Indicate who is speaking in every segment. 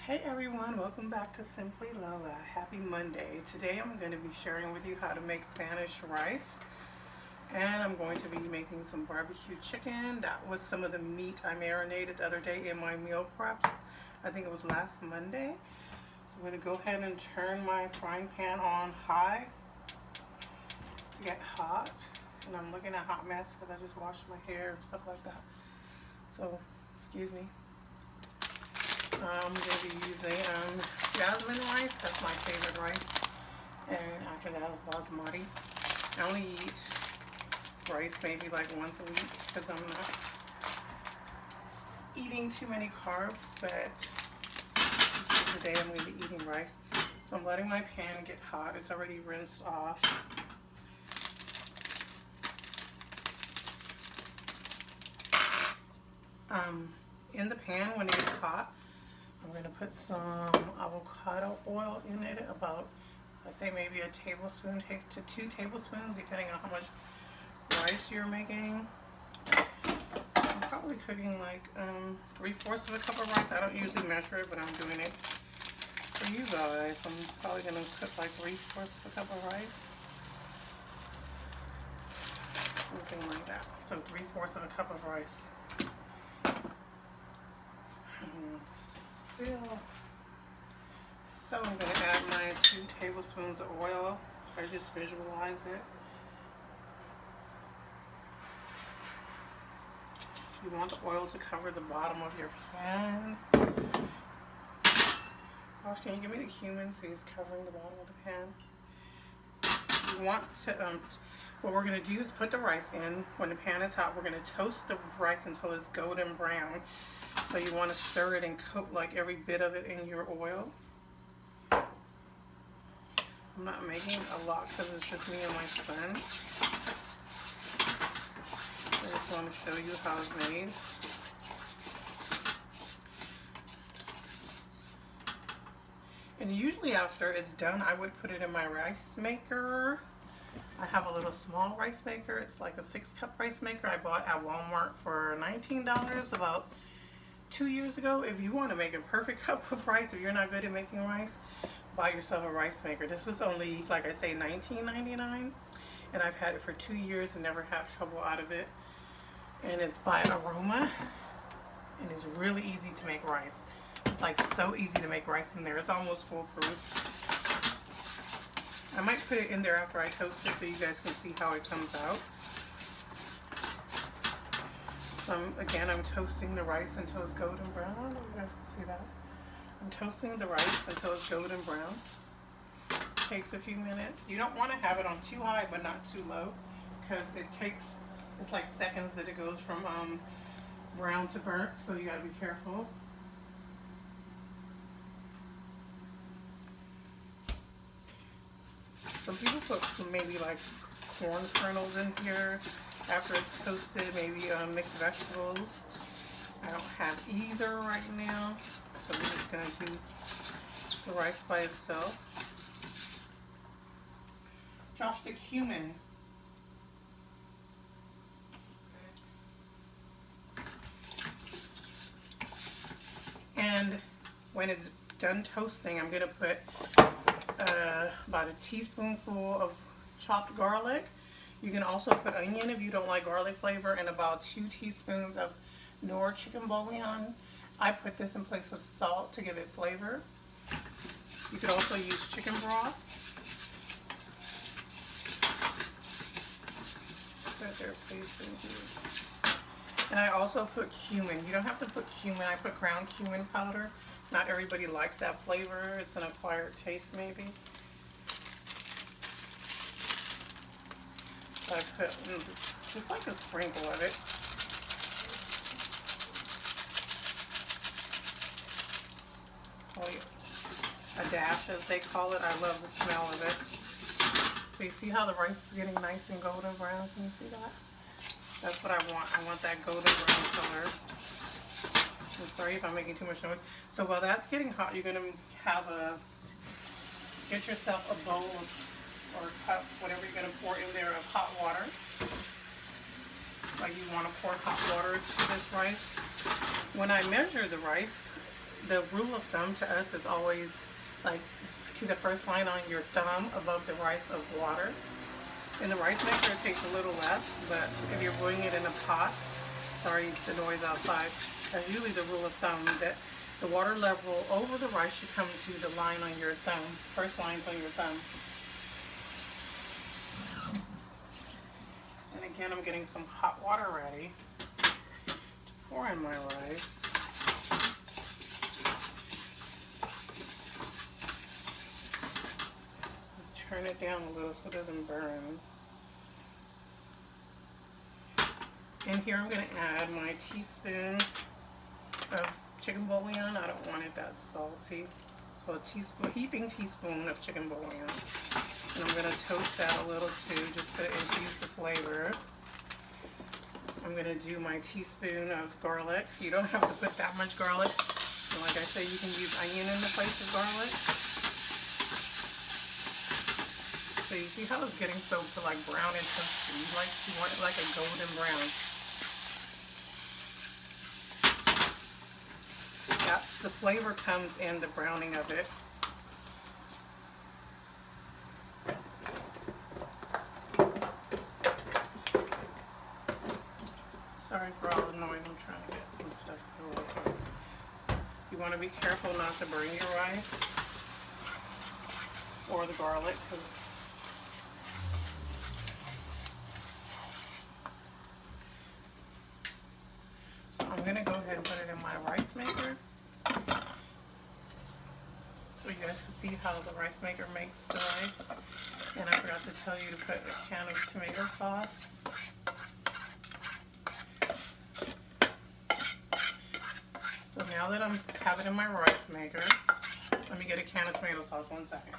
Speaker 1: Hey everyone, welcome back to Simply Lola. Happy Monday. Today I'm going to be sharing with you how to make Spanish rice, and I'm going to be making some barbecue chicken. That was some of the meat I marinated the other day in my meal preps. I think it was last Monday. So I'm going to go ahead and turn my frying pan on high to get hot. And I'm looking at a hot mess because I just washed my hair and stuff like that. So, excuse me. I'm going to be using jasmine rice. That's my favorite rice. And after that is basmati. I only eat rice maybe like once a week because I'm not eating too many carbs, but this is the day I'm going to be eating rice. So I'm letting my pan get hot. It's already rinsed off. In the pan, when it gets hot, I'm going to put some avocado oil in it, about, I say maybe a tablespoon to 2 tablespoons, depending on how much rice you're making. I'm probably cooking like 3/4 of a cup of rice. I don't usually measure it, but I'm doing it for you guys. I'm probably going to cook like 3/4 of a cup of rice. Something like that. So 3/4 of a cup of rice. So I'm going to add my 2 tablespoons of oil. I just visualize it. You want the oil to cover the bottom of your pan. Gosh, can you give me the cumin? See, it's covering the bottom of the pan. You want to, what we're going to do is put the rice in. When the pan is hot, we're going to toast the rice until it's golden brown. So you want to stir it and coat like every bit of it in your oil. I'm not making a lot because it's just me and my son. I just want to show you how it's made. And usually after it's done, I would put it in my rice maker. I have a little small rice maker. It's like a 6-cup rice maker I bought at Walmart for $19 about 2 years ago. If you want to make a perfect cup of rice, if you're not good at making rice, buy yourself a rice maker. This was only, like I say, $19.99, and I've had it for 2 years and never had trouble out of it. And it's by Aroma, and it's really easy to make rice. It's like so easy to make rice in there. It's almost foolproof. I might put it in there after I toast it so you guys can see how it comes out. So again, I'm toasting the rice until it's golden brown. I don't know if you guys can see that. I'm toasting the rice until it's golden brown. Takes a few minutes. You don't want to have it on too high but not too low, because it's like seconds that it goes from brown to burnt, so you gotta be careful. Some people put maybe like corn kernels in here after it's toasted, maybe mixed vegetables. I don't have either right now, so we're just going to do the rice by itself. Josh, the cumin. And when it's done toasting, I'm going to put about a teaspoonful of chopped garlic. You can also put onion if you don't like garlic flavor, and about 2 teaspoons of Knorr chicken bouillon. I put this in place of salt to give it flavor. You could also use chicken broth. Put their paste in here. And I also put cumin. You don't have to put cumin. I put ground cumin powder. Not everybody likes that flavor. It's an acquired taste maybe. So I put just like a sprinkle of it. A dash, as they call it. I love the smell of it. So you see how the rice is getting nice and golden brown? Can you see that? That's what I want. I want that golden brown color. I'm sorry if I'm making too much noise. So while that's getting hot, you're going to get yourself a bowl or cup, whatever you're going to pour in there, of hot water. Like you want to pour hot water to this rice. When I measure the rice, the rule of thumb to us is always like to the first line on your thumb above the rice of water. In the rice maker it takes a little less, but if you're doing it in a pot, sorry the noise outside, that's usually the rule of thumb that the water level over the rice should come to the line on your thumb, first lines on your thumb. And again, I'm getting some hot water ready to pour in my rice. Turn it down a little so it doesn't burn. And here I'm going to add my teaspoon of chicken bouillon. I don't want it that salty. So a heaping teaspoon of chicken bouillon. And I'm going to toast that a little too, just to infuse the flavor. I'm going to do my teaspoon of garlic. You don't have to put that much garlic. And like I said, you can use onion in the place of garlic. So you see how it's getting so to like brown and toasty. You want it like a golden brown. That's the flavor comes in the browning of it. Sorry for all the noise. I'm trying to get some stuff away. You want to be careful not to burn your rice or the garlic. So I'm going to go ahead and put it in my rice maker. So you guys can see how the rice maker makes the rice. And I forgot to tell you to put a can of tomato sauce. So now that I have it in my rice maker, let me get a can of tomato sauce, 1 second.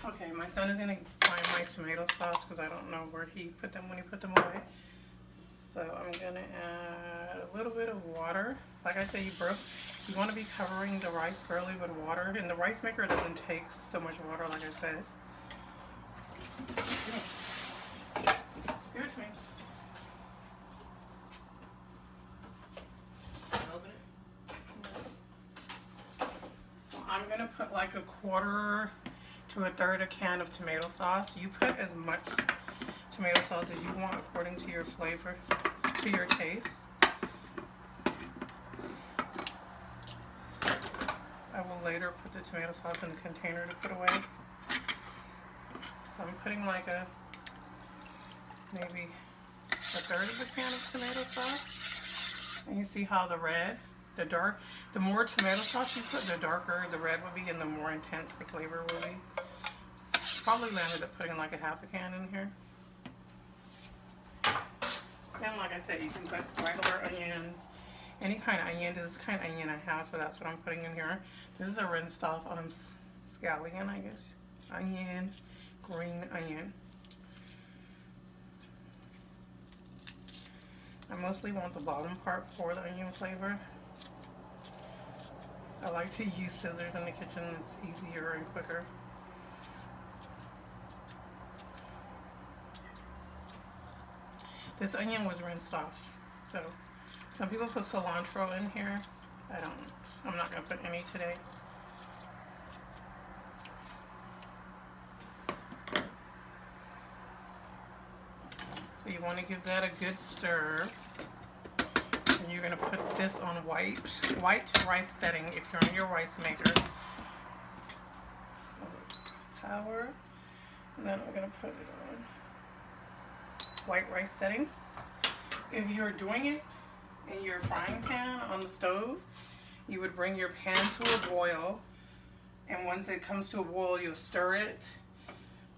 Speaker 1: Okay, my son is going to find my tomato sauce because I don't know where he put them when he put them away. So I'm going to add a little bit of water. Like I said, you want to be covering the rice thoroughly with water. And the rice maker doesn't take so much water, like I said. Give it to me. So I'm going to put like a quarter to a third a can of tomato sauce. You put as much tomato sauce as you want according to your flavor, to your taste. I will later put the tomato sauce in a container to put away. So I'm putting like maybe a third of a can of tomato sauce. And you see how the more tomato sauce you put, the darker the red will be and the more intense the flavor will be. Probably landed up putting like a half a can in here. And like I said, you can put regular onion, any kind of onion. This is the kind of onion I have, so that's what I'm putting in here. This is a rinsed off scallion, I guess. Onion, green onion. I mostly want the bottom part for the onion flavor. I like to use scissors in the kitchen. It's easier and quicker. This onion was rinsed off. So some people put cilantro in here. I'm not going to put any today. So you want to give that a good stir. And you're going to put this on white rice setting if you're on your rice maker. Power. And then I'm going to put it on white rice setting. If you're doing it in your frying pan on the stove, you would bring your pan to a boil, and once it comes to a boil, you'll stir it,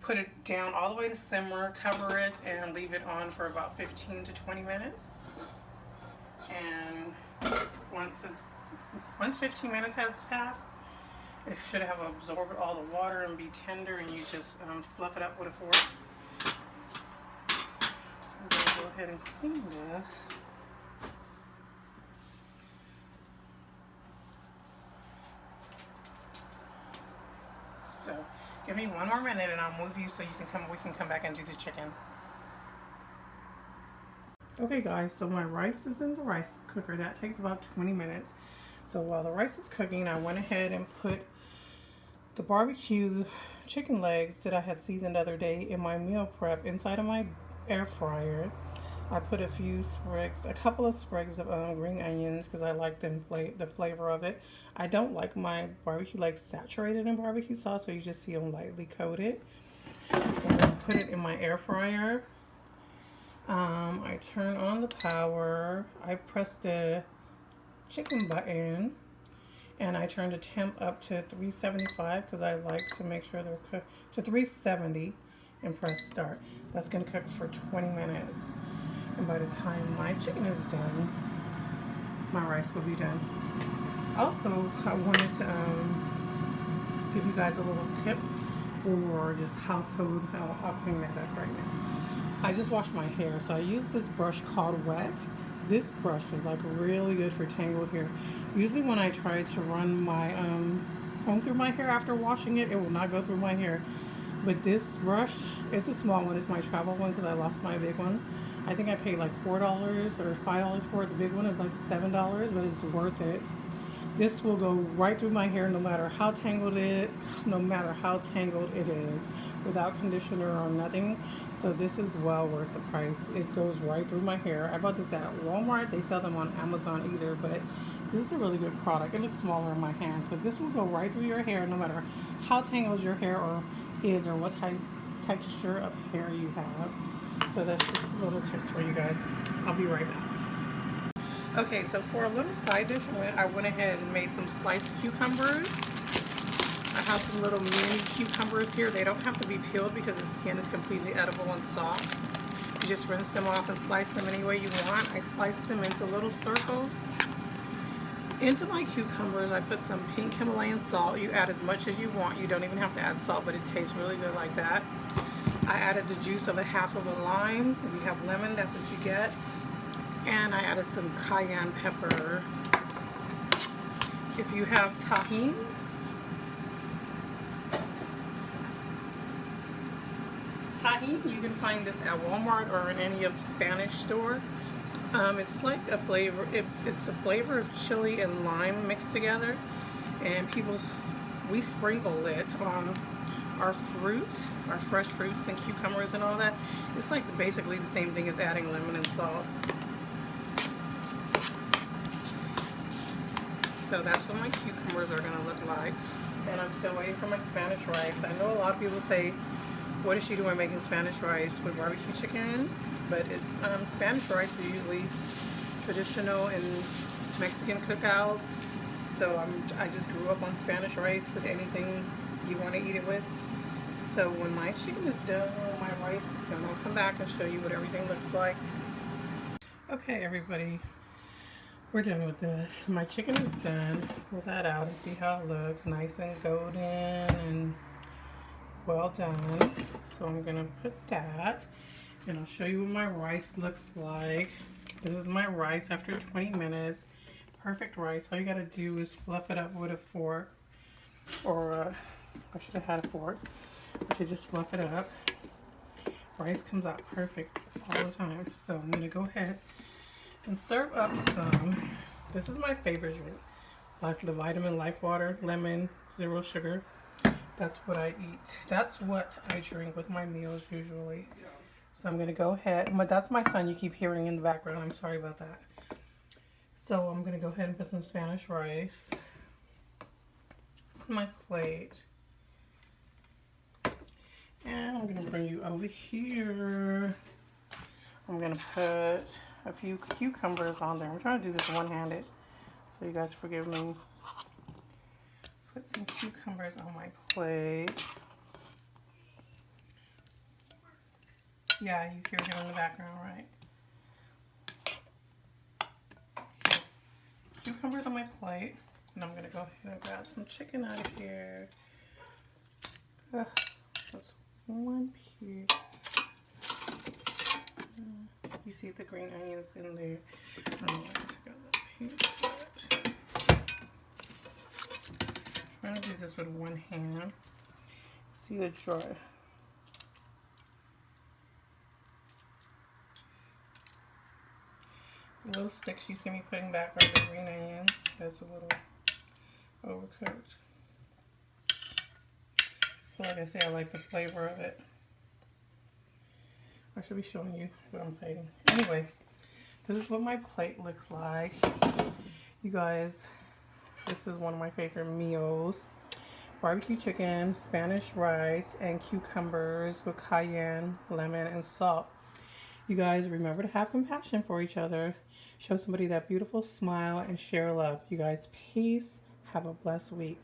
Speaker 1: put it down all the way to simmer, cover it, and leave it on for about 15 to 20 minutes. And once it's Once 15 minutes has passed, it should have absorbed all the water and be tender, and you just fluff it up with a fork. I'm going to go ahead and clean this. So give me one more minute and I'll move you so we can come back and do the chicken. Okay guys, so my rice is in the rice cooker. That takes about 20 minutes. So while the rice is cooking, I went ahead and put the barbecue chicken legs that I had seasoned the other day in my meal prep inside of my air fryer. I put a couple of sprigs of green onions because I like the flavor of it. I don't like my barbecue legs saturated in barbecue sauce, so you just see them lightly coated. So I'm going to put it in my air fryer. I turn on the power. I press the chicken button, and I turn the temp up to 375 because I like to make sure they're cooked to 370 and press start. That's going to cook for 20 minutes. And by the time my chicken is done, my rice will be done. Also, I wanted to give you guys a little tip for just household, how I'll clean that up right now. I just washed my hair, so I use this brush called Wet. This brush is like really good for tangled hair. Usually when I try to run my comb through my hair after washing it, it will not go through my hair. But this brush, it's a small one, it's my travel one because I lost my big one. I think I paid like $4 or $5 for it. The big one is like $7, but it's worth it. This will go right through my hair no matter how tangled it is, without conditioner or nothing. So this is well worth the price. It goes right through my hair. I bought this at Walmart. They sell them on Amazon either, but this is a really good product. It looks smaller in my hands, but this will go right through your hair no matter how tangled your hair is or what texture of hair you have. So that's just a little tip for you guys. I'll be right back. Okay, so for a little side dish, I went ahead and made some sliced cucumbers. I have some little mini cucumbers here. They don't have to be peeled because the skin is completely edible and soft. You just rinse them off and slice them any way you want. I sliced them into little circles. Into my cucumbers, I put some pink Himalayan salt. You add as much as you want. You don't even have to add salt, but it tastes really good like that. I added the juice of half of a lime. If you have lemon, that's what you get. And I added some cayenne pepper. If you have tahini, you can find this at Walmart or in any of Spanish store. It's like a flavor. It's a flavor of chili and lime mixed together, and we sprinkle it on our fruits, our fresh fruits and cucumbers and all that. It's like basically the same thing as adding lemon and salt. So that's what my cucumbers are going to look like. And I'm still waiting for my Spanish rice. I know a lot of people say, what is she doing making Spanish rice with barbecue chicken? But it's Spanish rice is usually traditional in Mexican cookouts. So I just grew up on Spanish rice with anything you want to eat it with. So when my chicken is done, my rice is done, I'll come back and show you what everything looks like. Okay, everybody, we're done with this. My chicken is done. Pull that out and see how it looks. Nice and golden and well done. So I'm gonna put that, and I'll show you what my rice looks like. This is my rice after 20 minutes. Perfect rice. All you gotta do is fluff it up with a fork, or I should have had a fork. But you just fluff it up. Rice comes out perfect all the time. So I'm gonna go ahead and serve up some. This is my favorite drink, like the Vitamin Life Water, lemon, 0 sugar. That's what I eat. That's what I drink with my meals usually. So I'm gonna go ahead. That's my son you keep hearing in the background. I'm sorry about that. So I'm gonna go ahead and put some Spanish rice on my plate. And I'm gonna bring you over here. I'm gonna put a few cucumbers on there. I'm trying to do this one-handed, so you guys forgive me. Put some cucumbers on my plate. Yeah, you hear him in the background, right? Cucumbers on my plate. And I'm gonna go ahead and grab some chicken out of here. That's one piece. You see the green onions in there. I'm going to take out that piece. I'm gonna do this with one hand. See the dry. The little sticks you see me putting back are the green onion. That's a little overcooked. So like I say, I like the flavor of it. I should be showing you what I'm plating. Anyway, this is what my plate looks like. You guys, this is one of my favorite meals. Barbecue chicken, Spanish rice, and cucumbers with cayenne, lemon, and salt. You guys, remember to have compassion for each other. Show somebody that beautiful smile and share love. You guys, peace. Have a blessed week.